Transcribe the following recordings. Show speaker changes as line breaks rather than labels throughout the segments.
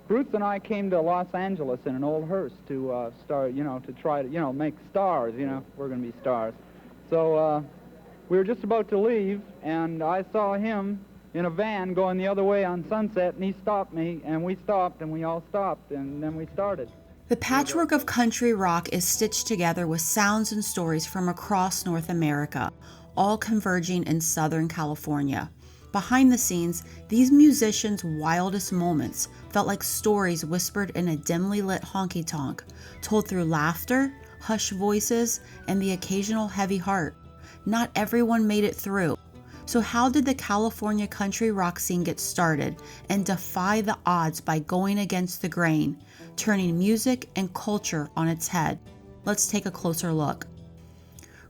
Bruce and I came to Los Angeles in an old hearse to start, to try to, make stars, we're going to be stars. So we were just about to leave, and I saw him in a van going the other way on Sunset, and he stopped me, and we stopped, and we all stopped, and then we started.
The patchwork of country rock is stitched together with sounds and stories from across North America, all converging in Southern California. Behind the scenes, these musicians' wildest moments felt like stories whispered in a dimly lit honky-tonk, told through laughter, hushed voices, and the occasional heavy heart. Not everyone made it through. So how did the California country rock scene get started and defy the odds by going against the grain, turning music and culture on its head? Let's take a closer look.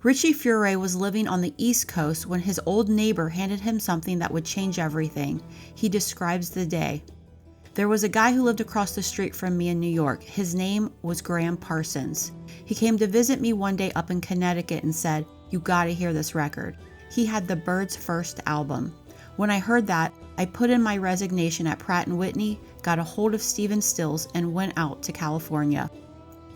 Richie Furay was living on the East Coast when his old neighbor handed him something that would change everything. He describes the day. There was a guy who lived across the street from me in New York. His name was Gram Parsons. He came to visit me one day up in Connecticut and said, "You gotta hear this record." He had the Byrds' first album. When I heard that, I put in my resignation at Pratt & Whitney, got a hold of Stephen Stills, and went out to California.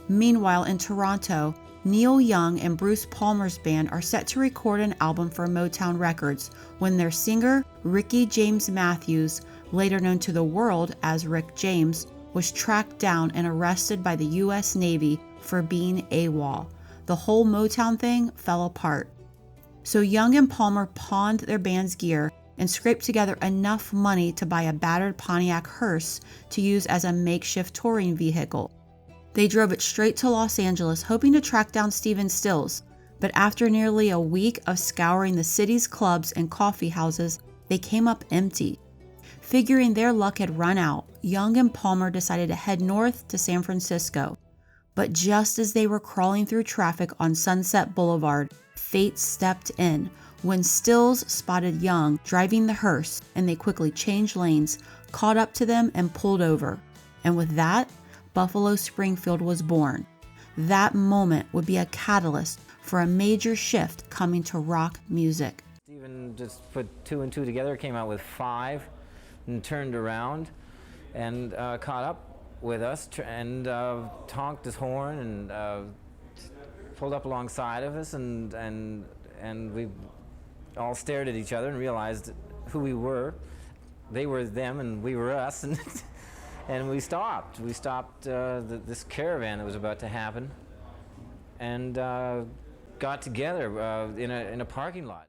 Meanwhile, in Toronto, Neil Young and Bruce Palmer's band are set to record an album for Motown Records when their singer, Ricky James Matthews, later known to the world as Rick James, was tracked down and arrested by the U.S. Navy for being AWOL. The whole Motown thing fell apart. So Young and Palmer pawned their band's gear and scraped together enough money to buy a battered Pontiac hearse to use as a makeshift touring vehicle. They drove it straight to Los Angeles, hoping to track down Stephen Stills, but after nearly a week of scouring the city's clubs and coffee houses, they came up empty. Figuring their luck had run out, Young and Palmer decided to head north to San Francisco. But just as they were crawling through traffic on Sunset Boulevard, fate stepped in when Stills spotted Young driving the hearse, and they quickly changed lanes, caught up to them, and pulled over. And with that, Buffalo Springfield was born. That moment would be a catalyst for a major shift coming to rock music.
Stephen just put 2 and 2 together, came out with 5, and turned around and caught up with us and honked his horn and pulled up alongside of us, and we all stared at each other and realized who we were. They were them and we were us, and and we stopped. We stopped this caravan that was about to happen, and got together in a parking lot.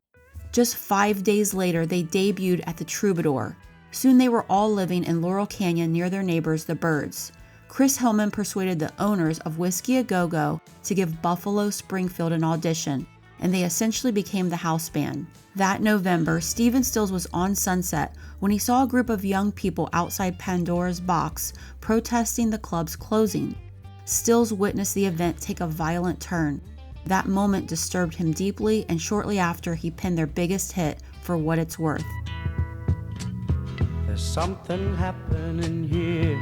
Just 5 days later, they debuted at the Troubadour. Soon they were all living in Laurel Canyon near their neighbors, the Byrds. Chris Hillman persuaded the owners of Whiskey A Go-Go to give Buffalo Springfield an audition, and they essentially became the house band. That November, Stephen Stills was on Sunset when he saw a group of young people outside Pandora's Box protesting the club's closing. Stills witnessed the event take a violent turn. That moment disturbed him deeply, and shortly after, he penned their biggest hit, For What It's Worth.
There's something happening here.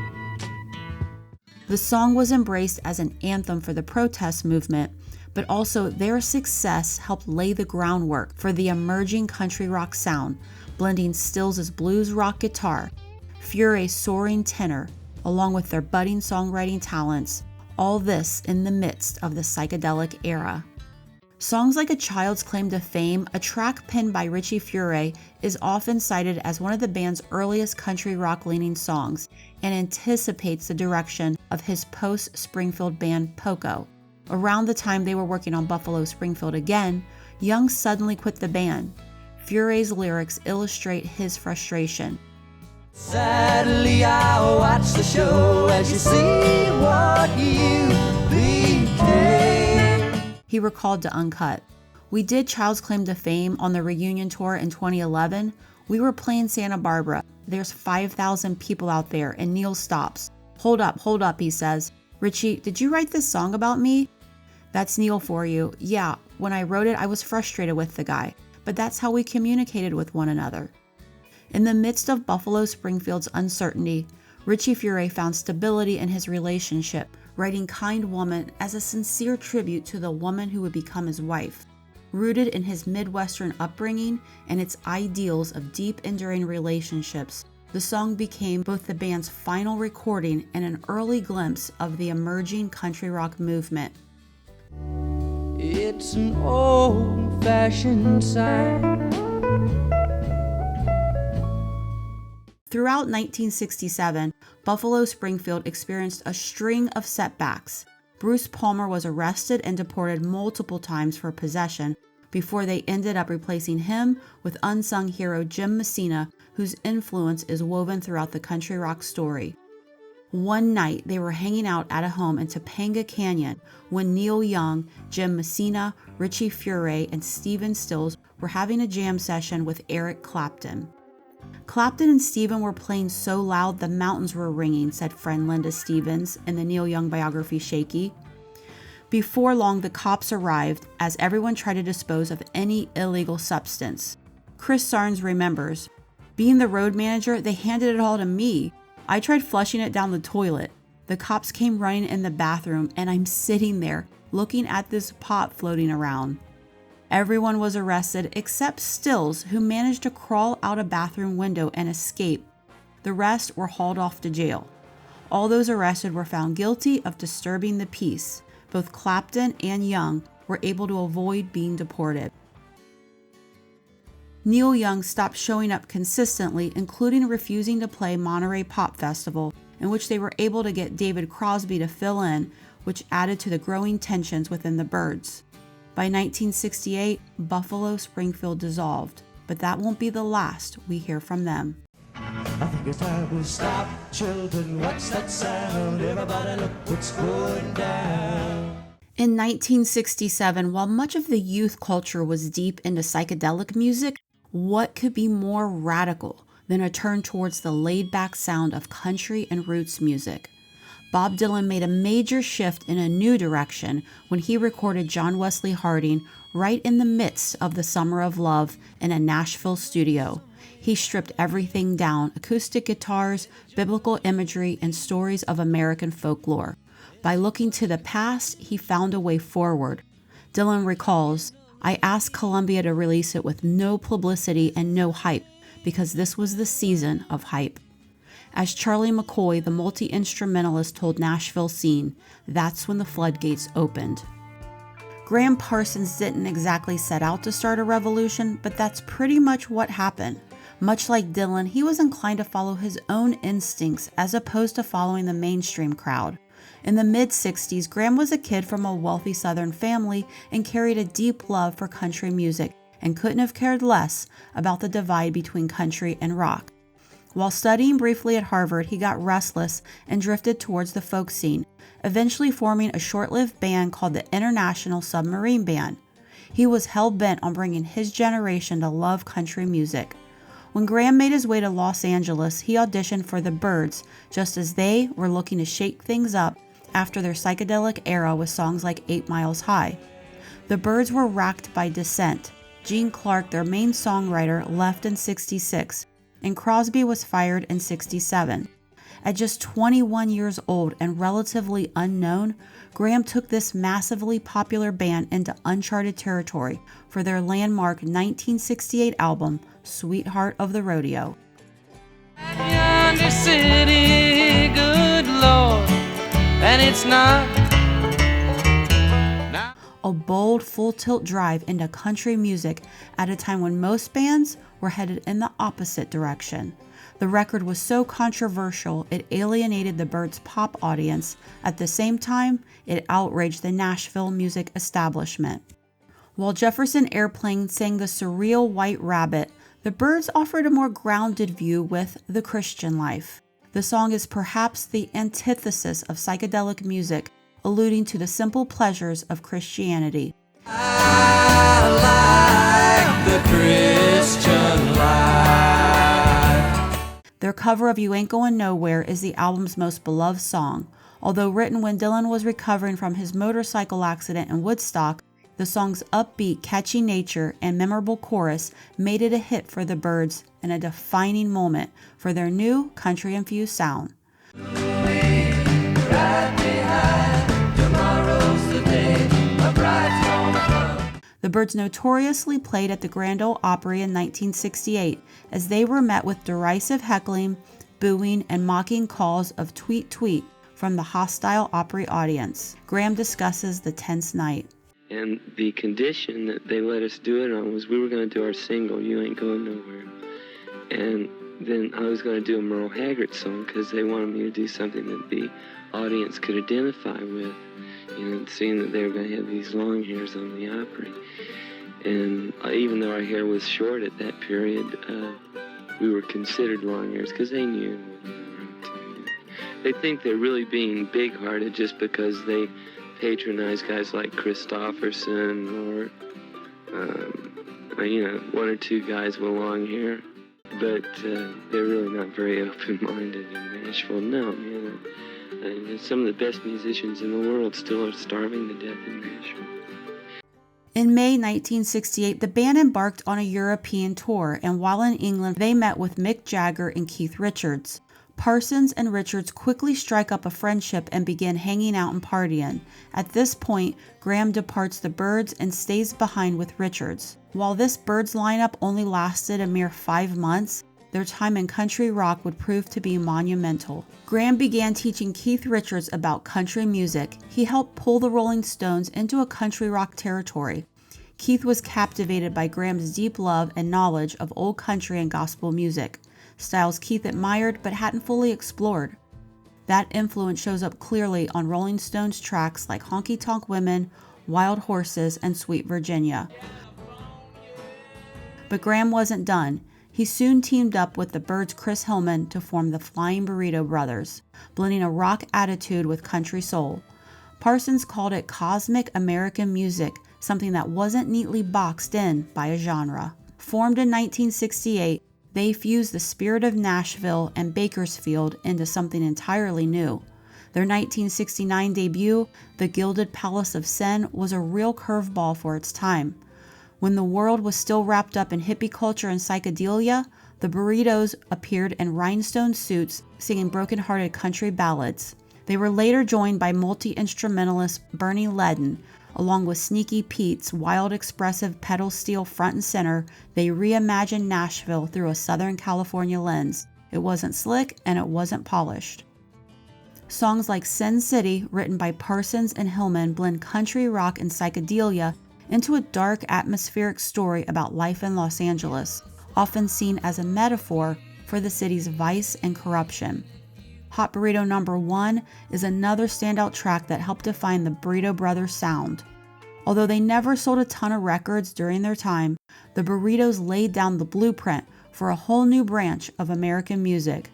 The song was embraced as an anthem for the protest movement, but also their success helped lay the groundwork for the emerging country rock sound, blending Stills' blues rock guitar, Furay's soaring tenor, along with their budding songwriting talents, all this in the midst of the psychedelic era. Songs like A Child's Claim to Fame, a track penned by Richie Furay, is often cited as one of the band's earliest country rock-leaning songs and anticipates the direction of his post-Springfield band Poco. Around the time they were working on Buffalo Springfield again, Young suddenly quit the band. Furay's lyrics illustrate his frustration.
Sadly, I watch the show as you see what you became.
He recalled to Uncut. We did Child's Claim to Fame on the reunion tour in 2011. We were playing Santa Barbara. There's 5,000 people out there, and Neil stops. Hold up, he says. Richie, did you write this song about me? That's Neil for you. Yeah, when I wrote it, I was frustrated with the guy, but that's how we communicated with one another. In the midst of Buffalo Springfield's uncertainty, Richie Furay found stability in his relationship, writing Kind Woman as a sincere tribute to the woman who would become his wife. Rooted in his Midwestern upbringing and its ideals of deep, enduring relationships, The song became both the band's final recording and an early glimpse of the emerging country rock movement.
It's an old-fashioned sign.
Throughout 1967, Buffalo Springfield experienced a string of setbacks. Bruce Palmer was arrested and deported multiple times for possession before they ended up replacing him with unsung hero Jim Messina, whose influence is woven throughout the country rock story. One night, they were hanging out at a home in Topanga Canyon when Neil Young, Jim Messina, Richie Furay, and Stephen Stills were having a jam session with Eric Clapton. Clapton and Stephen were playing so loud the mountains were ringing, said friend Linda Stevens in the Neil Young biography Shaky. Before long, the cops arrived as everyone tried to dispose of any illegal substance. Chris Sarnes remembers, being the road manager, they handed it all to me. I tried flushing it down the toilet. The cops came running in the bathroom, and I'm sitting there looking at this pot floating around. Everyone was arrested except Stills, who managed to crawl out a bathroom window and escape. The rest were hauled off to jail. All those arrested were found guilty of disturbing the peace. Both Clapton and Young were able to avoid being deported. Neil Young stopped showing up consistently, including refusing to play Monterey Pop Festival, in which they were able to get David Crosby to fill in, which added to the growing tensions within the Byrds. By 1968, Buffalo Springfield dissolved, but that won't be the last we hear from them.
I think it's time we stop, children. What's that sound? Everybody look what's going down.
In 1967, while much of the youth culture was deep into psychedelic music, what could be more radical than a turn towards the laid-back sound of country and roots music? Bob Dylan made a major shift in a new direction when he recorded John Wesley Harding right in the midst of the Summer of Love in a Nashville studio. He stripped everything down: acoustic guitars, biblical imagery, and stories of American folklore. By looking to the past, he found a way forward. Dylan recalls, I asked Columbia to release it with no publicity and no hype, because this was the season of hype. As Charlie McCoy, the multi-instrumentalist, told Nashville Scene, that's when the floodgates opened. Gram Parsons didn't exactly set out to start a revolution, but that's pretty much what happened. Much like Dylan, he was inclined to follow his own instincts as opposed to following the mainstream crowd. In the mid-60s, Gram was a kid from a wealthy Southern family and carried a deep love for country music and couldn't have cared less about the divide between country and rock. While studying briefly at Harvard, he got restless and drifted towards the folk scene, eventually forming a short-lived band called the International Submarine Band. He was hell-bent on bringing his generation to love country music. When Gram made his way to Los Angeles, he auditioned for the Byrds, just as they were looking to shake things up after their psychedelic era with songs like 8 Miles High. The Byrds were racked by dissent. Gene Clark, their main songwriter, left in '66, and Crosby was fired in '67. At just 21 years old and relatively unknown, Gram took this massively popular band into uncharted territory for their landmark 1968 album, Sweetheart of the Rodeo.
Yonder city, good Lord, and it's not.
A bold, full-tilt drive into country music at a time when most bands were headed in the opposite direction. The record was so controversial, it alienated the Byrds' pop audience. At the same time, it outraged the Nashville music establishment. While Jefferson Airplane sang the surreal White Rabbit, the Byrds offered a more grounded view with The Christian Life. The song is perhaps the antithesis of psychedelic music, alluding to the simple pleasures of Christianity.
I like the Christian life.
Their cover of You Ain't Going Nowhere is the album's most beloved song. Although written when Dylan was recovering from his motorcycle accident in Woodstock, the song's upbeat, catchy nature and memorable chorus made it a hit for the Byrds and a defining moment for their new country-infused sound. The Byrds notoriously played at the Grand Ole Opry in 1968 as they were met with derisive heckling, booing, and mocking calls of tweet tweet from the hostile Opry audience. Gram discusses the tense night.
And the condition that they let us do it on was we were going to do our single, You Ain't Going Nowhere. And then I was going to do a Merle Haggard song because they wanted me to do something that the audience could identify with, seeing that they were going to have these long hairs on the Opry. And even though our hair was short at that period, we were considered long hairs because they knew what they were up to. They think they're really being big-hearted just because they patronize guys like Christopherson or, one or two guys with long hair. But they're really not very open-minded in Nashville. No, some of the best musicians in the world still are starving to death in Nashville.
In May 1968, the band embarked on a European tour, and while in England, they met with Mick Jagger and Keith Richards. Parsons and Richards quickly strike up a friendship and begin hanging out and partying. At this point, Gram departs the Byrds and stays behind with Richards. While this Byrds lineup only lasted a mere 5 months, their time in country rock would prove to be monumental. Gram began teaching Keith Richards about country music. He helped pull the Rolling Stones into a country rock territory. Keith was captivated by Gram's deep love and knowledge of old country and gospel music, styles Keith admired but hadn't fully explored. That influence shows up clearly on Rolling Stones tracks like Honky Tonk Women, Wild Horses, and Sweet Virginia. But Gram wasn't done. He soon teamed up with the Byrds' Chris Hillman to form the Flying Burrito Brothers, blending a rock attitude with country soul. Parsons called it cosmic American music, something that wasn't neatly boxed in by a genre. Formed in 1968, they fused the spirit of Nashville and Bakersfield into something entirely new. Their 1969 debut, The Gilded Palace of Sin, was a real curveball for its time. When the world was still wrapped up in hippie culture and psychedelia, the Burritos appeared in rhinestone suits singing broken-hearted country ballads. They were later joined by multi-instrumentalist Bernie Leadon. Along with Sneaky Pete's wild, expressive pedal steel front and center, they reimagined Nashville through a Southern California lens. It wasn't slick and it wasn't polished. Songs like Sin City, written by Parsons and Hillman, blend country rock and psychedelia into a dark, atmospheric story about life in Los Angeles, often seen as a metaphor for the city's vice and corruption. Hot Burrito No. 1 is another standout track that helped define the Burrito Brothers sound. Although they never sold a ton of records during their time, the Burritos laid down the blueprint for a whole new branch of American music.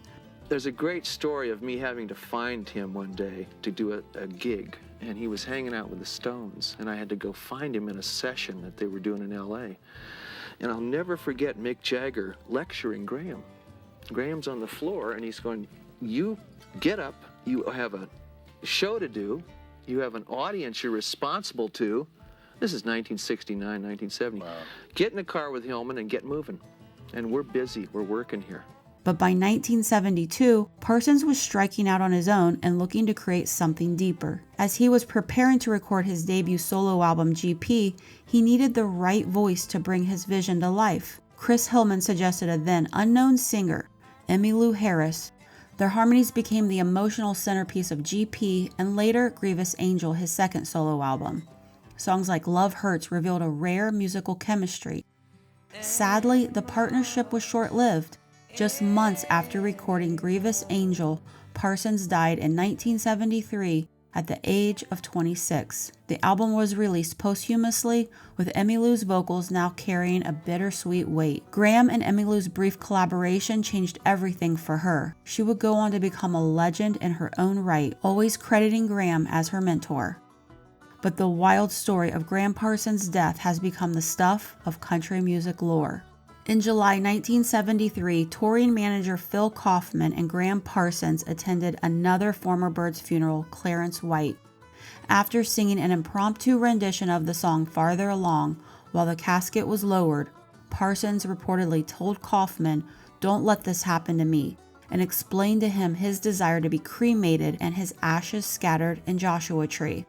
There's a great story of me having to find him one day to do a gig, and he was hanging out with the Stones, and I had to go find him in a session that they were doing in L.A. And I'll never forget Mick Jagger lecturing Gram. Graham's on the floor, and he's going, "You get up, you have a show to do, you have an audience you're responsible to." This is 1969, 1970. Wow. Get in the car with Hillman and get moving. And we're busy, we're working here.
But by 1972, Parsons was striking out on his own and looking to create something deeper. As he was preparing to record his debut solo album, GP, he needed the right voice to bring his vision to life. Chris Hillman suggested a then unknown singer, Emmylou Harris. Their harmonies became the emotional centerpiece of GP and later Grievous Angel, his second solo album. Songs like Love Hurts revealed a rare musical chemistry. Sadly, the partnership was short-lived. Just months after recording Grievous Angel, Parsons died in 1973 at the age of 26. The album was released posthumously, with Emmylou's vocals now carrying a bittersweet weight. Gram and Emmylou's brief collaboration changed everything for her. She would go on to become a legend in her own right, always crediting Gram as her mentor. But the wild story of Gram Parsons' death has become the stuff of country music lore. In July 1973, touring manager Phil Kaufman and Gram Parsons attended another former Byrds funeral, Clarence White. After singing an impromptu rendition of the song Farther Along while the casket was lowered, Parsons reportedly told Kaufman, "Don't let this happen to me," and explained to him his desire to be cremated and his ashes scattered in Joshua Tree.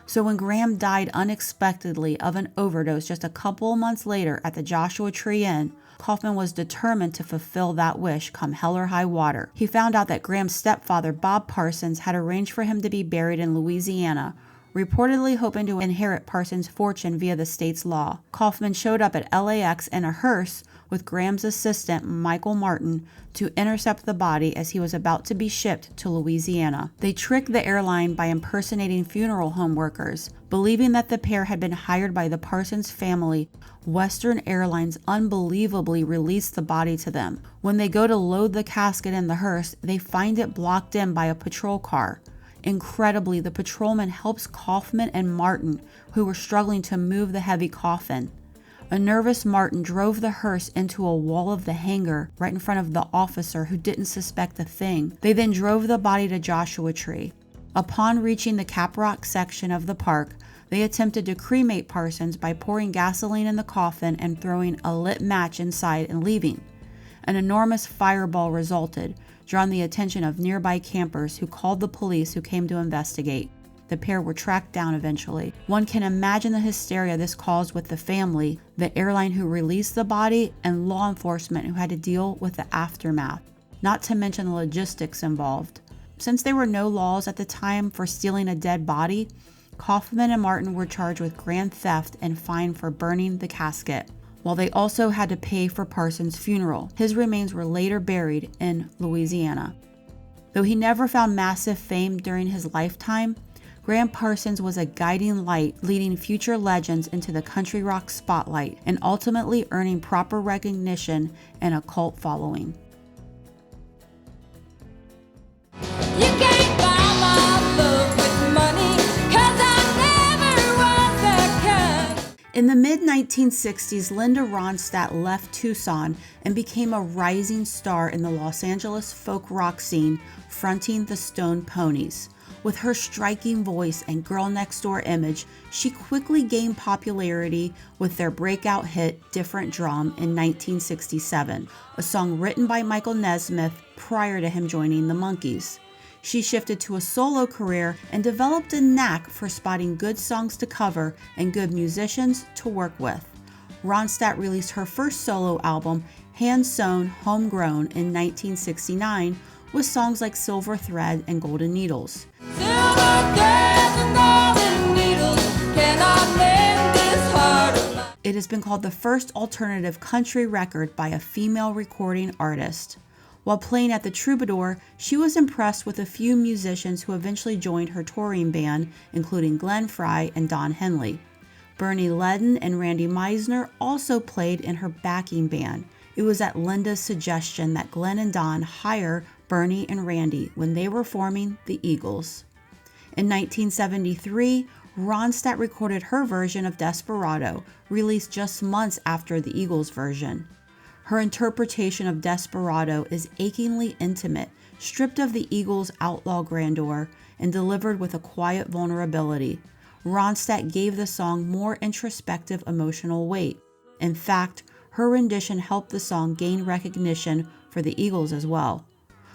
So when Gram died unexpectedly of an overdose just a couple of months later at the Joshua Tree Inn, Kaufman was determined to fulfill that wish come hell or high water. He found out that Gram's stepfather, Bob Parsons, had arranged for him to be buried in Louisiana, reportedly hoping to inherit Parsons' fortune via the state's law. Kaufman showed up at LAX in a hearse with Gram's assistant, Michael Martin, to intercept the body as he was about to be shipped to Louisiana. They tricked the airline by impersonating funeral home workers. Believing that the pair had been hired by the Parsons family, Western Airlines unbelievably released the body to them. When they go to load the casket in the hearse, they find it blocked in by a patrol car. Incredibly, the patrolman helps Kaufman and Martin, who were struggling to move the heavy coffin. A nervous Martin drove the hearse into a wall of the hangar right in front of the officer who didn't suspect a thing. They then drove the body to Joshua Tree. Upon reaching the Caprock section of the park, they attempted to cremate Parsons by pouring gasoline in the coffin and throwing a lit match inside and leaving. An enormous fireball resulted, drawing the attention of nearby campers who called the police, who came to investigate. The pair were tracked down eventually. One can imagine the hysteria this caused with the family, the airline who released the body, and law enforcement who had to deal with the aftermath, not to mention the logistics involved. Since there were no laws at the time for stealing a dead body, Kaufman and Martin were charged with grand theft and fined for burning the casket, while they also had to pay for Parsons' funeral. His remains were later buried in Louisiana. Though he never found massive fame during his lifetime, Gram Parsons was a guiding light leading future legends into the country rock spotlight and ultimately earning proper recognition and a cult following.
You can't buy my love with money, 'cause I never was that kind.
In the mid-1960s, Linda Ronstadt left Tucson and became a rising star in the Los Angeles folk rock scene, fronting the Stone Ponies. With her striking voice and girl next door image, she quickly gained popularity with their breakout hit Different Drum in 1967, a song written by Michael Nesmith prior to him joining the Monkees. She shifted to a solo career and developed a knack for spotting good songs to cover and good musicians to work with. Ronstadt released her first solo album, Hand-Sewn, Homegrown, in 1969, with songs like Silver Thread and Golden Needles.
Silver threads and golden needles cannot mend this heart of mine.
It has been called the first alternative country record by a female recording artist. While playing at the Troubadour, she was impressed with a few musicians who eventually joined her touring band, including Glenn Frey and Don Henley. Bernie Leadon and Randy Meisner also played in her backing band. It was at Linda's suggestion that Glenn and Don hire Bernie and Randy when they were forming the Eagles. In 1973, Ronstadt recorded her version of Desperado, released just months after the Eagles' version. Her interpretation of Desperado is achingly intimate, stripped of the Eagles' outlaw grandeur, and delivered with a quiet vulnerability. Ronstadt gave the song more introspective emotional weight. In fact, her rendition helped the song gain recognition for the Eagles as well.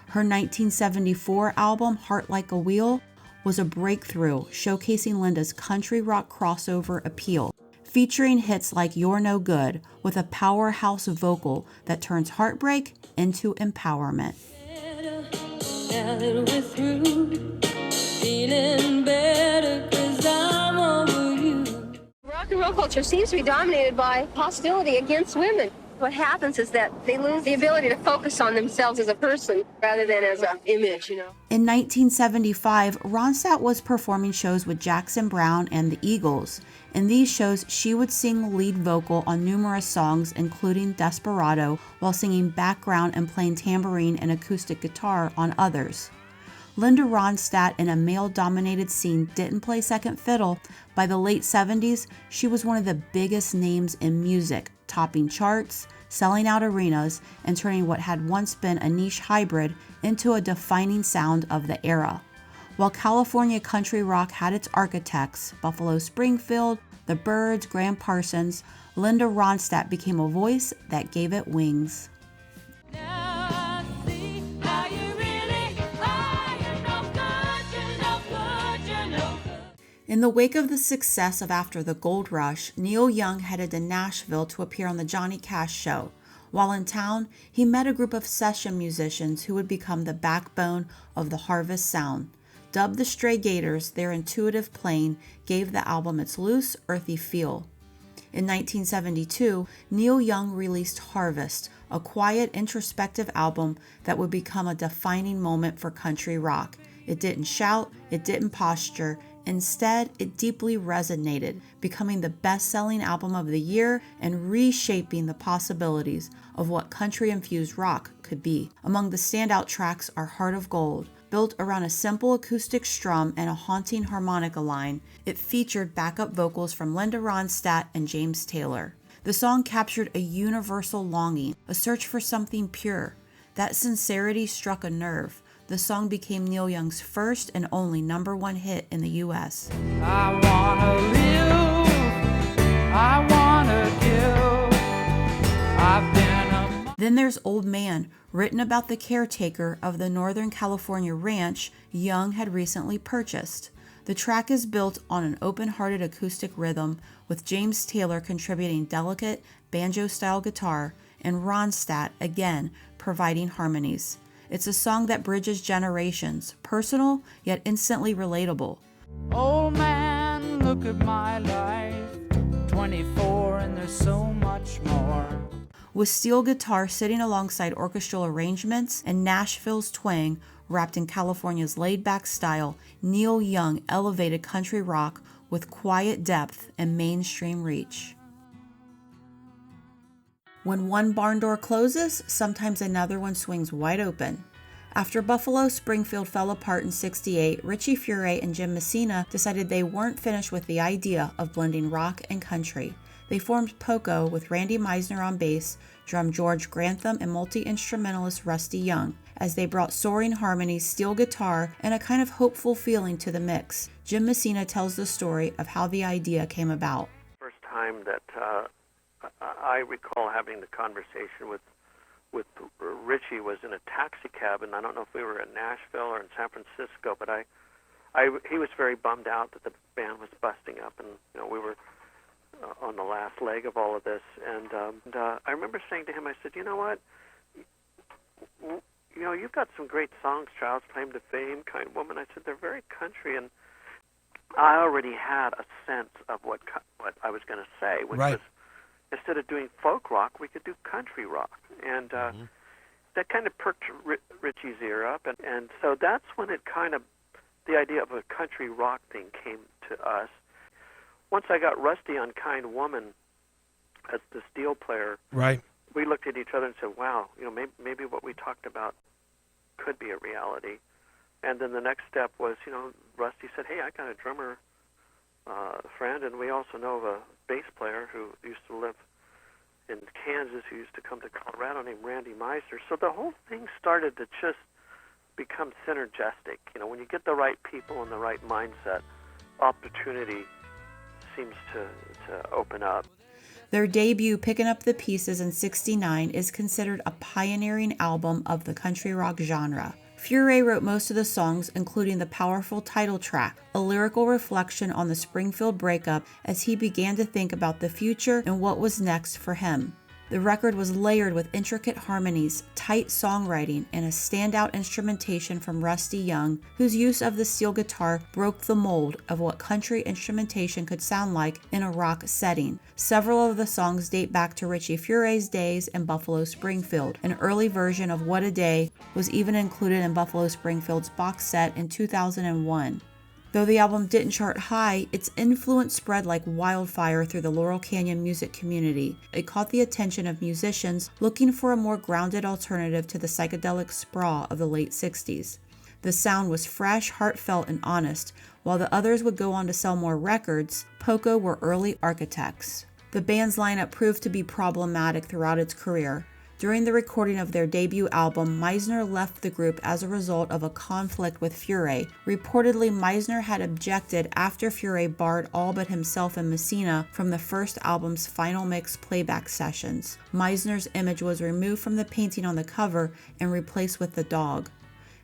Her 1974 album, Heart Like a Wheel, was a breakthrough, showcasing Linda's country rock crossover appeal, featuring hits like You're No Good, with a powerhouse vocal that turns heartbreak into empowerment.
Now that we're through, feeling better 'cause I'm over you.
Rock and roll culture seems to be dominated by hostility against women. What happens is that they lose the ability to focus on themselves as a person rather than as an image,
In 1975, Ronstadt was performing shows with Jackson Browne and the Eagles. In these shows, she would sing lead vocal on numerous songs, including Desperado, while singing background and playing tambourine and acoustic guitar on others. Linda Ronstadt, in a male-dominated scene, didn't play second fiddle. By the late 70s, she was one of the biggest names in music, topping charts, selling out arenas, and turning what had once been a niche hybrid into a defining sound of the era. While California country rock had its architects, Buffalo Springfield, the Byrds, Gram Parsons, Linda Ronstadt became a voice that gave it wings. In the wake of the success of After the Gold Rush, Neil Young headed to Nashville to appear on the Johnny Cash Show. While in town, he met a group of session musicians who would become the backbone of the Harvest sound. Dubbed the Stray Gators, their intuitive playing gave the album its loose, earthy feel. In 1972, Neil Young released Harvest, a quiet, introspective album that would become a defining moment for country rock. It didn't shout, it didn't posture. Instead, it deeply resonated, becoming the best-selling album of the year and reshaping the possibilities of what country-infused rock could be. Among the standout tracks are Heart of Gold. Built around a simple acoustic strum and a haunting harmonica line, it featured backup vocals from Linda Ronstadt and James Taylor. The song captured a universal longing, a search for something pure. That sincerity struck a nerve. The song became Neil Young's first and only #1 hit in the U.S.
I wanna live, I wanna give, I've been a...
Then there's Old Man, written about the caretaker of the Northern California ranch Young had recently purchased. The track is built on an open-hearted acoustic rhythm, with James Taylor contributing delicate banjo-style guitar and Ronstadt again providing harmonies. It's a song that bridges generations, personal yet instantly relatable.
Old man, look at my life, 24 and there's so much more.
With steel guitar sitting alongside orchestral arrangements and Nashville's twang wrapped in California's laid-back style, Neil Young elevated country rock with quiet depth and mainstream reach. When one barn door closes, sometimes another one swings wide open. After Buffalo Springfield fell apart in '68, Richie Furay and Jim Messina decided they weren't finished with the idea of blending rock and country. They formed Poco with Randy Meisner on bass, drum George Grantham, and multi-instrumentalist Rusty Young, as they brought soaring harmonies, steel guitar, and a kind of hopeful feeling to the mix. Jim Messina tells the story of how the idea came about.
First time that I recall having the conversation with Richie was in a taxi cab, and I don't know if we were in Nashville or in San Francisco, but he was very bummed out that the band was busting up, and we were on the last leg of all of this. And I remember saying to him, I said, you know what? You've got some great songs, Child's Claim to Fame, Kind Woman. I said, they're very country, and I already had a sense of what I was going to say, which was, instead of doing folk rock, we could do country rock. And that kind of perked Richie's ear up. And so that's when the idea of a country rock thing came to us. Once I got Rusty on Kind Woman as the steel player, we looked at each other and said, wow, maybe what we talked about could be a reality. And then the next step was, Rusty said, hey, I got a drummer friend, and we also know of a bass player who used to live in Kansas, who used to come to Colorado, named Randy Meisner. So the whole thing started to just become synergistic. When you get the right people and the right mindset, opportunity seems to open up.
Their debut, Picking Up the Pieces, in '69, is considered a pioneering album of the country rock genre. Furay wrote most of the songs, including the powerful title track, a lyrical reflection on the Springfield breakup as he began to think about the future and what was next for him. The record was layered with intricate harmonies, tight songwriting, and a standout instrumentation from Rusty Young, whose use of the steel guitar broke the mold of what country instrumentation could sound like in a rock setting. Several of the songs date back to Richie Furay's days in Buffalo Springfield. An early version of What a Day was even included in Buffalo Springfield's box set in 2001. Though the album didn't chart high, its influence spread like wildfire through the Laurel Canyon music community. It caught the attention of musicians looking for a more grounded alternative to the psychedelic sprawl of the late 60s. The sound was fresh, heartfelt, and honest. While the others would go on to sell more records, Poco were early architects. The band's lineup proved to be problematic throughout its career. During the recording of their debut album, Meisner left the group as a result of a conflict with Furay. Reportedly, Meisner had objected after Furay barred all but himself and Messina from the first album's final mix playback sessions. Meisner's image was removed from the painting on the cover and replaced with the dog.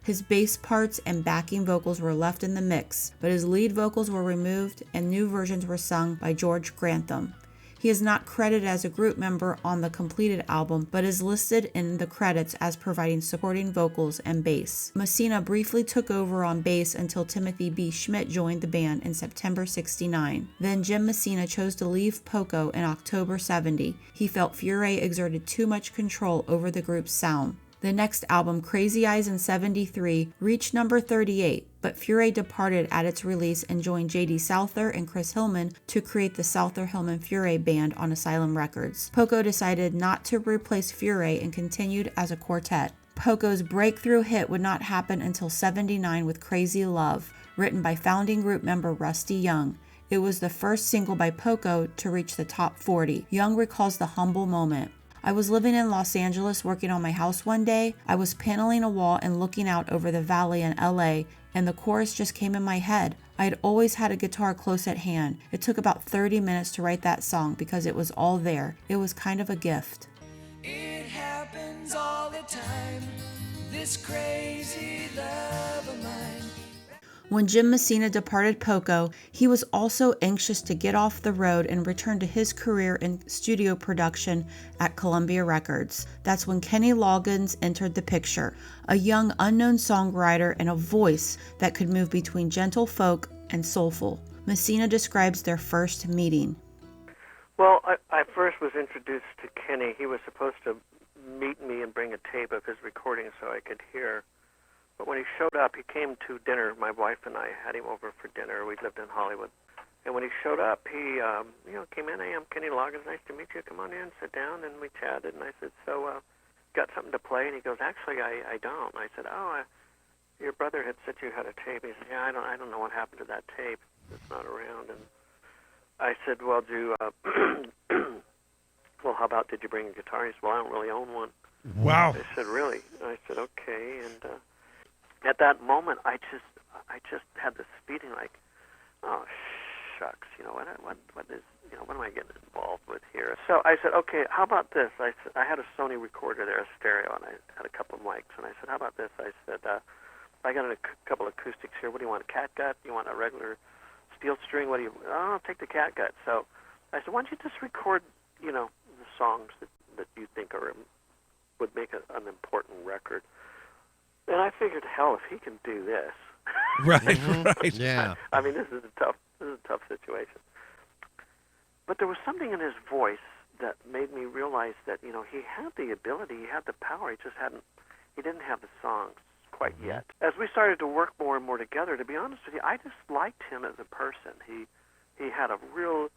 His bass parts and backing vocals were left in the mix, but his lead vocals were removed and new versions were sung by George Grantham. He is not credited as a group member on the completed album, but is listed in the credits as providing supporting vocals and bass. Messina briefly took over on bass until Timothy B. Schmidt joined the band in September '69. Then Jim Messina chose to leave Poco in October '70. He felt Furay exerted too much control over the group's sound. The next album, Crazy Eyes in '73, reached number 38, but Furay departed at its release and joined J.D. Souther and Chris Hillman to create the Souther-Hillman-Furay Band on Asylum Records. Poco decided not to replace Furay and continued as a quartet. Poco's breakthrough hit would not happen until '79 with Crazy Love, written by founding group member Rusty Young. It was the first single by Poco to reach the top 40. Young recalls the humble moment. I was living in Los Angeles working on my house one day. I was paneling a wall and looking out over the valley in LA, and the chorus just came in my head. I had always had a guitar close at hand. It took about 30 minutes to write that song because it was all there. It was kind of a gift.
It happens all the time, this crazy love of mine.
When Jim Messina departed Poco, he was also anxious to get off the road and return to his career in studio production at Columbia Records. That's when Kenny Loggins entered the picture, a young unknown songwriter and a voice that could move between gentle folk and soulful. Messina describes their first meeting.
Well, I first was introduced to Kenny. He was supposed to meet me and bring a tape of his recording so I could hear. But when he showed up, he came to dinner. My wife and I had him over for dinner. We lived in Hollywood. And when he showed up, he came in. Hey, I'm Kenny Loggins. Nice to meet you. Come on in, sit down. And we chatted. And I said, so, got something to play? And he goes, actually, I don't. And I said, your brother had said you had a tape. He said, yeah, I don't know what happened to that tape. It's not around. And I said, well, well, how about did you bring a guitar? He said, well, I don't really own one.
Wow.
I said, really? I said, okay. And at that moment, I just had this feeling like, oh shucks, what am I getting involved with here? So I said, okay, how about this? I said, I had a Sony recorder there, a stereo, and I had a couple of mics, and I said, how about this? I said, I got a couple of acoustics here. What do you want, a catgut? You want a regular steel string? What do you? Oh, I'll take the catgut. So I said, why don't you just record, the songs that you think would make an important record. And I figured, hell, if he can do this,
right.
Yeah.
I mean, this is a tough situation. But there was something in his voice that made me realize that he had the ability, he had the power. He didn't have the songs quite yet. As we started to work more and more together, to be honest with you, I just liked him as a person. He had a real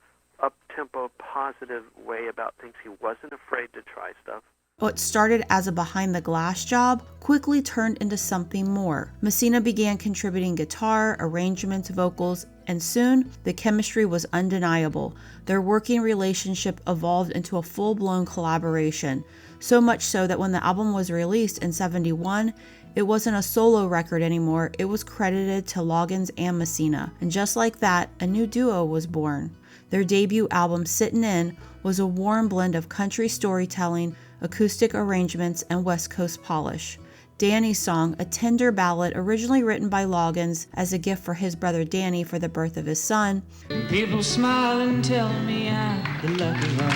up-tempo, positive way about things. He wasn't afraid to try stuff.
What started as a behind-the-glass job quickly turned into something more. Messina began contributing guitar, arrangements, vocals, and soon the chemistry was undeniable. Their working relationship evolved into a full-blown collaboration, so much so that when the album was released in '71, it wasn't a solo record anymore. It was credited to Loggins and Messina. And just like that, a new duo was born. Their debut album, Sittin' In, was a warm blend of country storytelling, acoustic arrangements, and West Coast polish. Danny's song, a tender ballad originally written by Loggins as a gift for his brother Danny for the birth of his son.
People smile and tell me I'm the lucky one.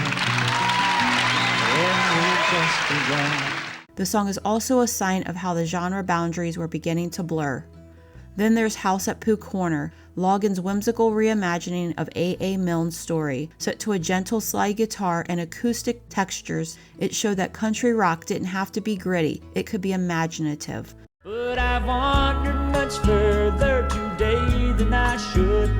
The song is also a sign of how the genre boundaries were beginning to blur. Then there's House at Pooh Corner, Loggins' whimsical reimagining of A.A. Milne's story. Set to a gentle slide guitar and acoustic textures, it showed that country rock didn't have to be gritty, it could be imaginative.
But I've wandered much further today than I should.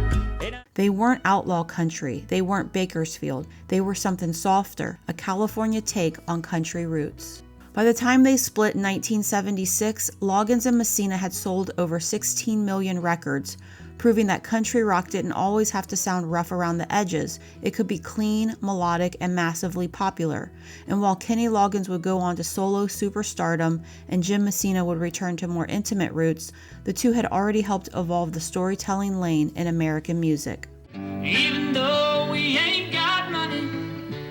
They weren't outlaw country, they weren't Bakersfield, they were something softer, a California take on country roots. By the time they split in 1976, Loggins and Messina had sold over 16 million records, proving that country rock didn't always have to sound rough around the edges. It could be clean, melodic, and massively popular. And while Kenny Loggins would go on to solo superstardom and Jim Messina would return to more intimate roots, the two had already helped evolve the storytelling lane in American music.
Even though we ain't got money,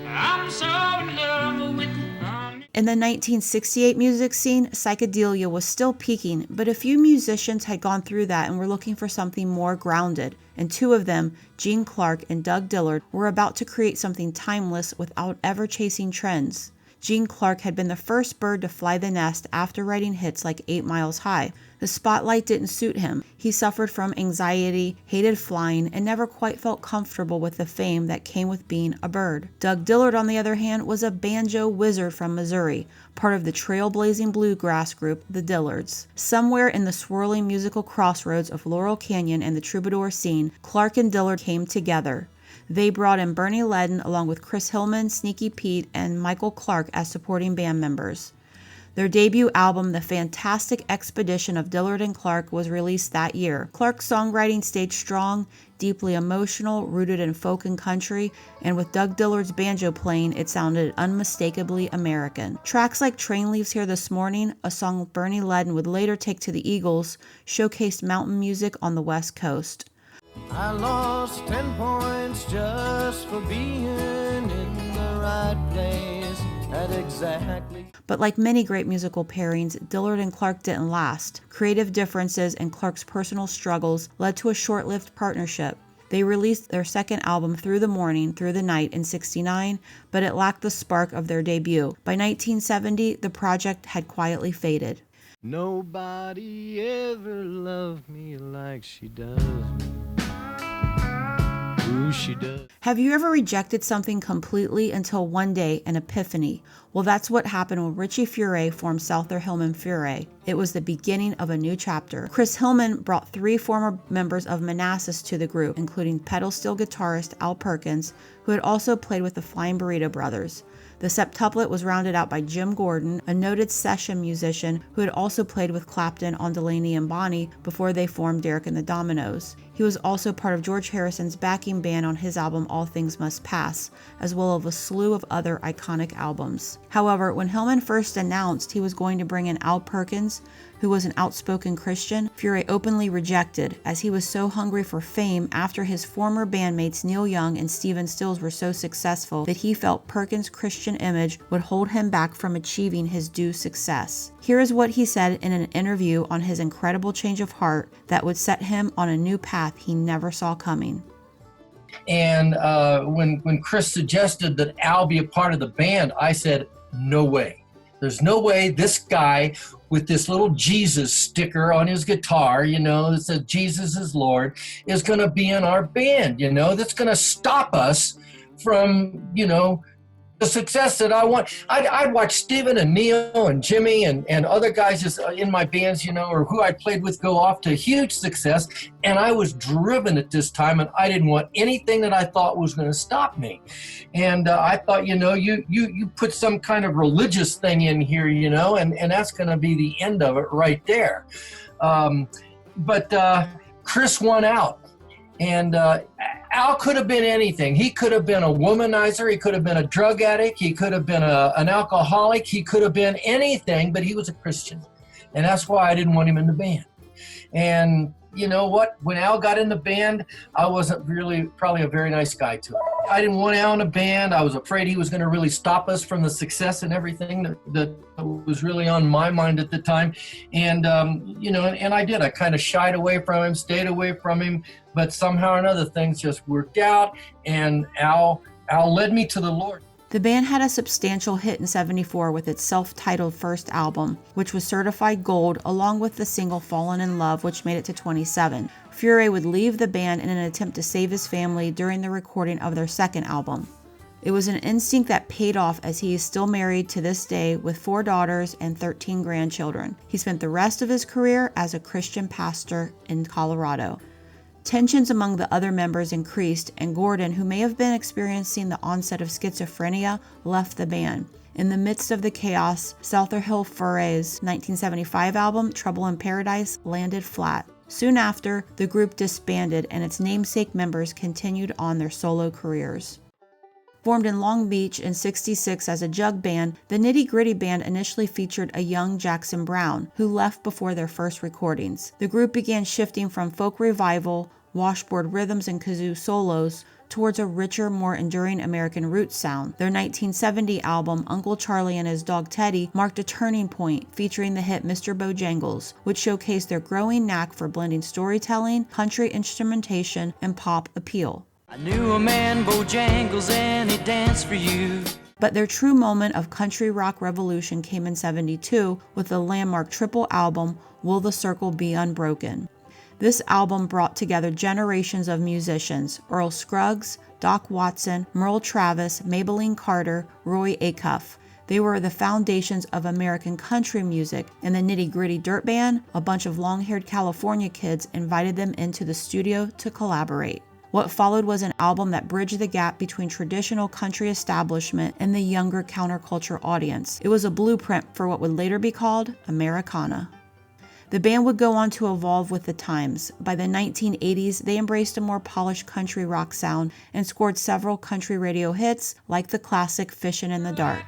I'm so in love with the money.
In the 1968 music scene, psychedelia was still peaking, but a few musicians had gone through that and were looking for something more grounded, and two of them, Gene Clark and Doug Dillard, were about to create something timeless without ever chasing trends. Gene Clark had been the first bird to fly the nest after writing hits like 8 Miles High. The spotlight didn't suit him. He suffered from anxiety, hated flying, and never quite felt comfortable with the fame that came with being a bird. Doug Dillard, on the other hand, was a banjo wizard from Missouri, part of the trailblazing bluegrass group, the Dillards. Somewhere in the swirling musical crossroads of Laurel Canyon and the troubadour scene, Clark and Dillard came together. They brought in Bernie Ledden along with Chris Hillman, Sneaky Pete, and Michael Clark as supporting band members. Their debut album, The Fantastic Expedition of Dillard and Clark, was released that year. Clark's songwriting stayed strong, deeply emotional, rooted in folk and country, and with Doug Dillard's banjo playing, it sounded unmistakably American. Tracks like Train Leaves Here This Morning, a song Bernie Ledden would later take to the Eagles, showcased mountain music on the West Coast.
I lost 10 points just for being in the right place at exactly.
But like many great musical pairings, Dillard and Clark didn't last. Creative differences and Clark's personal struggles led to a short-lived partnership. They released their second album, Through the Morning, Through the Night, in '69, but it lacked the spark of their debut. By 1970, the project had quietly faded.
Nobody ever loved me like she does me. Ooh, she does.
Have you ever rejected something completely until one day an epiphany? Well, that's what happened when Richie Furay formed Souther Hillman Furay. It was the beginning of a new chapter. Chris Hillman brought 3 former members of Manassas to the group, including pedal steel guitarist Al Perkins, who had also played with the Flying Burrito Brothers. The septuplet was rounded out by Jim Gordon, a noted session musician who had also played with Clapton on Delaney and Bonnie before they formed Derek and the Dominos. He was also part of George Harrison's backing band on his album All Things Must Pass, as well as a slew of other iconic albums. However, when Hillman first announced he was going to bring in Al Perkins, who was an outspoken Christian, Furay openly rejected, as he was so hungry for fame after his former bandmates Neil Young and Stephen Stills were so successful that he felt Perkins' Christian image would hold him back from achieving his due success. Here is what he said in an interview on his incredible change of heart that would set him on a new path he never saw coming.
And when Chris suggested that Al be a part of the band, I said, no way. There's no way this guy with this little Jesus sticker on his guitar, that says Jesus is Lord, is going to be in our band, that's going to stop us from, the success that I want. I'd watch Steven and Neil and Jimmy and other guys just in my bands, or who I played with go off to huge success. And I was driven at this time, and I didn't want anything that I thought was going to stop me. And I thought, you put some kind of religious thing in here, and that's going to be the end of it right there. But Chris won out. And Al could have been anything. He could have been a womanizer. He could have been a drug addict. He could have been an alcoholic. He could have been anything, but he was a Christian. And that's why I didn't want him in the band. And you know what? When Al got in the band, I wasn't really probably a very nice guy to him. I didn't want Al in a band. I was afraid he was going to really stop us from the success and everything that was really on my mind at the time. And, and I did. I kind of shied away from him, stayed away from him, but somehow or another things just worked out, and Al led me to the Lord.
The band had a substantial hit in '74 with its self-titled first album, which was certified gold, along with the single Fallen in Love, which made it to 27. Furay would leave the band in an attempt to save his family during the recording of their second album. It was an instinct that paid off, as he is still married to this day with 4 daughters and 13 grandchildren. He spent the rest of his career as a Christian pastor in Colorado. Tensions among the other members increased, and Gordon, who may have been experiencing the onset of schizophrenia, left the band. In the midst of the chaos, Souther Hill Furay's 1975 album, Trouble in Paradise, landed flat. Soon after, the group disbanded, and its namesake members continued on their solo careers. Formed in Long Beach in '66 as a jug band, the Nitty Gritty Band initially featured a young Jackson Browne, who left before their first recordings. The group began shifting from folk revival, washboard rhythms and kazoo solos, towards a richer, more enduring American roots sound. Their 1970 album, Uncle Charlie and His Dog Teddy, marked a turning point, featuring the hit Mr. Bojangles, which showcased their growing knack for blending storytelling, country instrumentation, and pop appeal.
I knew a man, Bojangles, and he danced for you.
But their true moment of country rock revolution came in '72 with the landmark triple album, Will the Circle Be Unbroken? This album brought together generations of musicians: Earl Scruggs, Doc Watson, Merle Travis, Maybelline Carter, Roy Acuff. They were the foundations of American country music, and the Nitty Gritty Dirt Band, a bunch of long-haired California kids, invited them into the studio to collaborate. What followed was an album that bridged the gap between traditional country establishment and the younger counterculture audience. It was a blueprint for what would later be called Americana. The band would go on to evolve with the times. By the 1980s, they embraced a more polished country rock sound and scored several country radio hits, like the classic Fishin' in the Dark.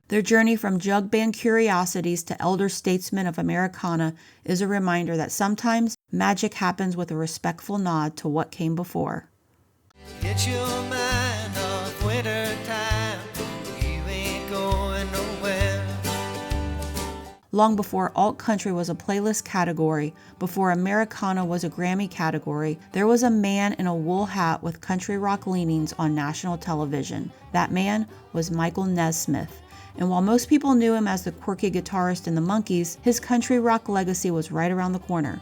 Their journey from jug band curiosities to elder statesmen of Americana is a reminder that sometimes magic happens with a respectful nod to what came before.
Get your mind off winter time. You ain't going nowhere.
Long before alt country was a playlist category, before Americana was a Grammy category, there was a man in a wool hat with country rock leanings on national television. That man was Michael Nesmith. And while most people knew him as the quirky guitarist in the Monkees, his country rock legacy was right around the corner.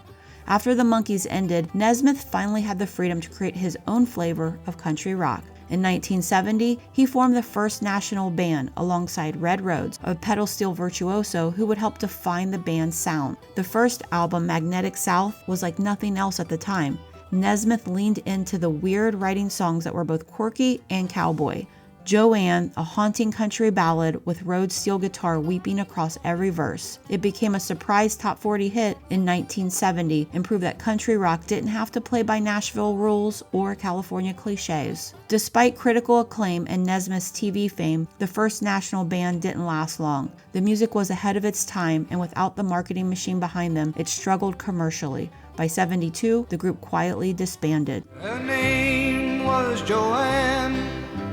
After the Monkees ended, Nesmith finally had the freedom to create his own flavor of country rock. In 1970, he formed the first national band alongside Red Rhodes, a pedal steel virtuoso who would help define the band's sound. The first album, Magnetic South, was like nothing else at the time. Nesmith leaned into the weird writing songs that were both quirky and cowboy. Joanne, a haunting country ballad with Rhodes steel guitar weeping across every verse. It became a surprise top 40 hit in 1970 and proved that country rock didn't have to play by Nashville rules or California cliches. Despite critical acclaim and Nesmith's TV fame, the first national band didn't last long. The music was ahead of its time, and without the marketing machine behind them, it struggled commercially. By '72, the group quietly disbanded.
Her name was Joanne,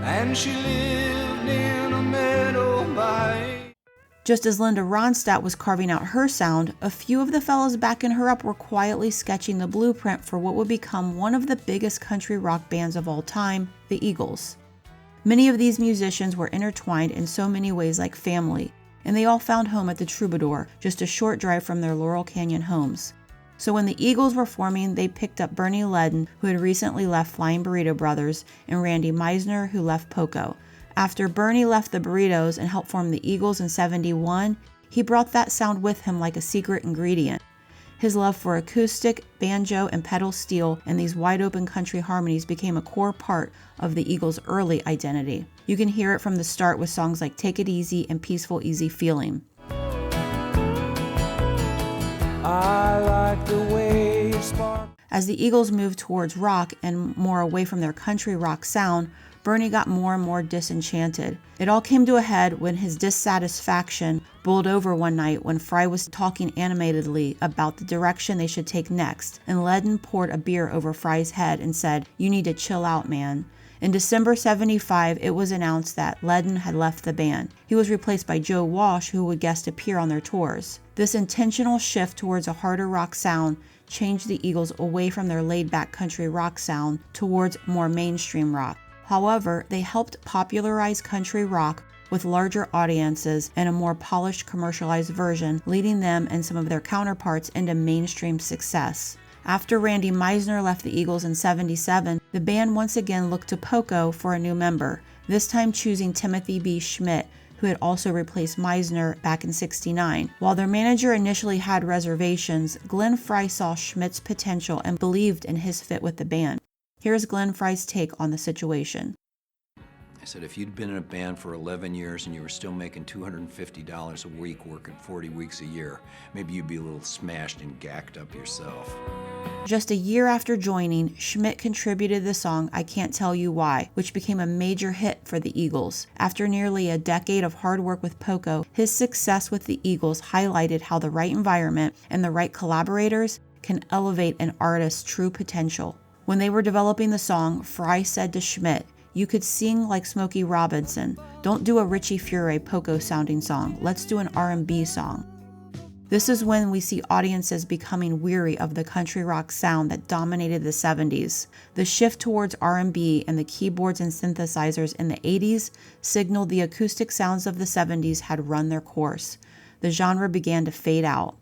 and she lived in a meadow by.
Just as Linda Ronstadt was carving out her sound, a few of the fellows backing her up were quietly sketching the blueprint for what would become one of the biggest country rock bands of all time, the Eagles. Many of these musicians were intertwined in so many ways like family, and they all found home at the Troubadour, just a short drive from their Laurel Canyon homes. So when the Eagles were forming, they picked up Bernie Leadon, who had recently left Flying Burrito Brothers, and Randy Meisner, who left Poco. After Bernie left the Burritos and helped form the Eagles in '71, he brought that sound with him like a secret ingredient. His love for acoustic, banjo, and pedal steel and these wide-open country harmonies became a core part of the Eagles' early identity. You can hear it from the start with songs like Take It Easy and Peaceful Easy Feeling.
I like the way you spark.
As the Eagles moved towards rock and more away from their country rock sound, Bernie got more and more disenchanted. It all came to a head when his dissatisfaction boiled over one night when Fry was talking animatedly about the direction they should take next, and Leadon poured a beer over Fry's head and said, "You need to chill out, man." In December '75, it was announced that Leadon had left the band. He was replaced by Joe Walsh, who would guest appear on their tours. This intentional shift towards a harder rock sound changed the Eagles away from their laid-back country rock sound towards more mainstream rock. However, they helped popularize country rock with larger audiences and a more polished commercialized version, leading them and some of their counterparts into mainstream success. After Randy Meisner left the Eagles in '77, the band once again looked to Poco for a new member, this time choosing Timothy B. Schmidt, who had also replaced Meisner back in '69. While their manager initially had reservations, Glenn Frey saw Schmidt's potential and believed in his fit with the band. Here's Glenn Frey's take on the situation.
said, if you'd been in a band for 11 years and you were still making $250 a week, working 40 weeks a year, maybe you'd be a little smashed and gacked up yourself.
Just a year after joining, Schmidt contributed the song I Can't Tell You Why, which became a major hit for the Eagles. After nearly a decade of hard work with Poco, his success with the Eagles highlighted how the right environment and the right collaborators can elevate an artist's true potential. When they were developing the song, Fry said to Schmidt, "You could sing like Smokey Robinson. Don't do a Richie Furay Poco sounding song. Let's do an R&B song." This is when we see audiences becoming weary of the country rock sound that dominated the 70s. The shift towards R&B and the keyboards and synthesizers in the 80s signaled the acoustic sounds of the 70s had run their course. The genre began to fade out.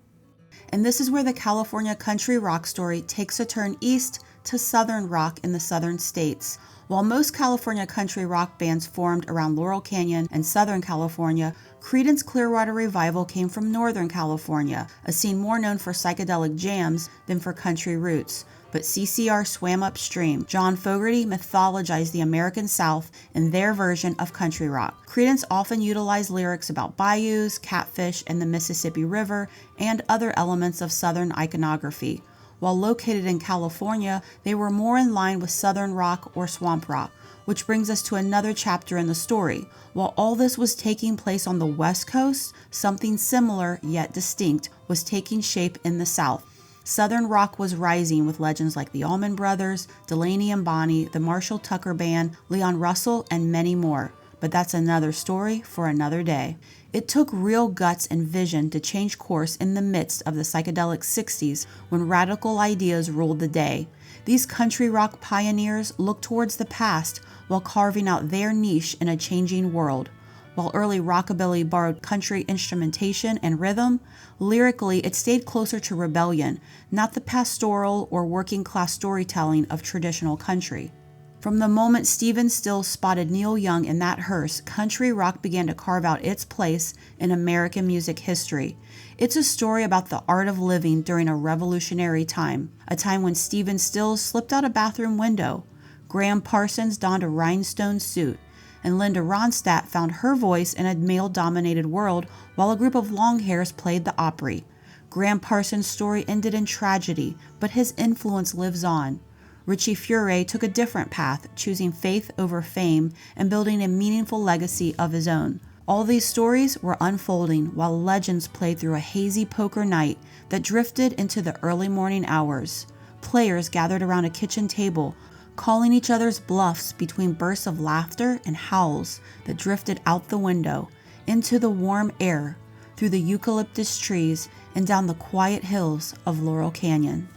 And this is where the California country rock story takes a turn east to southern rock in the southern states. While most California country rock bands formed around Laurel Canyon and Southern California, Creedence Clearwater Revival came from Northern California, a scene more known for psychedelic jams than for country roots. But CCR swam upstream. John Fogerty mythologized the American South in their version of country rock. Creedence often utilized lyrics about bayous, catfish, and the Mississippi River, and other elements of Southern iconography. While located in California, they were more in line with Southern rock or swamp rock, which brings us to another chapter in the story. While all this was taking place on the West Coast, something similar yet distinct was taking shape in the South. Southern rock was rising with legends like the Allman Brothers, Delaney and Bonnie, the Marshall Tucker Band, Leon Russell, and many more. But that's another story for another day. It took real guts and vision to change course in the midst of the psychedelic 60s when radical ideas ruled the day. These country rock pioneers looked towards the past while carving out their niche in a changing world. While early rockabilly borrowed country instrumentation and rhythm, lyrically it stayed closer to rebellion, not the pastoral or working class storytelling of traditional country. From the moment Stephen Stills spotted Neil Young in that hearse, country rock began to carve out its place in American music history. It's a story about the art of living during a revolutionary time, a time when Stephen Stills slipped out a bathroom window, Gram Parsons donned a rhinestone suit, and Linda Ronstadt found her voice in a male-dominated world while a group of longhairs played the Opry. Gram Parsons' story ended in tragedy, but his influence lives on. Richie Furay took a different path, choosing faith over fame and building a meaningful legacy of his own. All these stories were unfolding while legends played through a hazy poker night that drifted into the early morning hours. Players gathered around a kitchen table, calling each other's bluffs between bursts of laughter and howls that drifted out the window, into the warm air, through the eucalyptus trees, and down the quiet hills of Laurel Canyon.